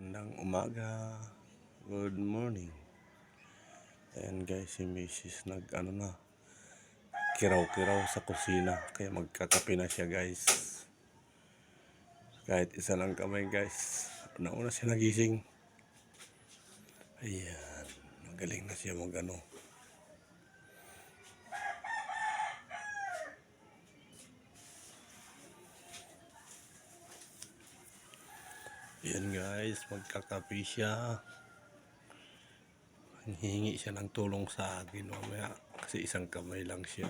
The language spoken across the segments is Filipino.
Magandang umaga. Good morning. Ayan guys, si Mrs. kiraw-kiraw sa kusina. Kaya magkakape na siya guys. Kahit isa lang kamay guys. Nauna siya nagising. Ayan. Magaling na siya Ayan guys, magkakape siya. Hihingi siya ng tulong sa akin mamaya kasi isang kamay lang siya.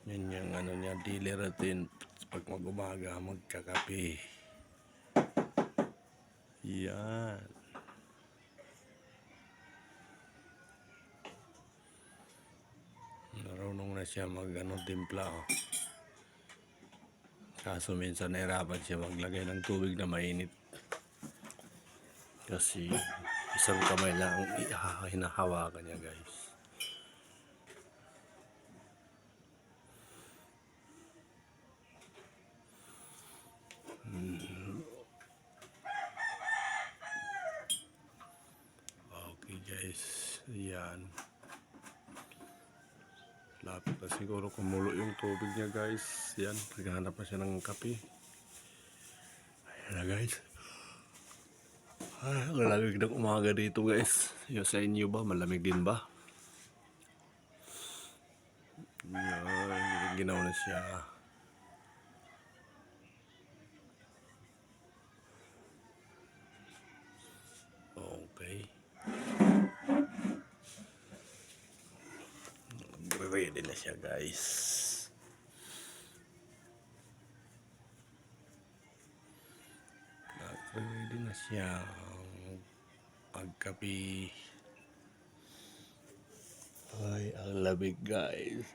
Yan yung niya, daily routine pag mag-umaga magkakape. Yan. Narunong na siya timpla. Kaso minsan nahirapan siya maglagay ng tubig na mainit. Kasi isang kamay lang hinahawakan niya guys. Okay guys, yan. Lapit na siguro kumulo yung tubig niya guys. Yan, naghahanap na siya ng kape. Ayan na guys. Ay, malamig ng umaga dito guys. Yung sa inyo ba, malamig din ba? Yan, ginawa na siya. Okay. Ready na siya guys. Ready na siya. Pagkapi. Ay, ang lamig guys.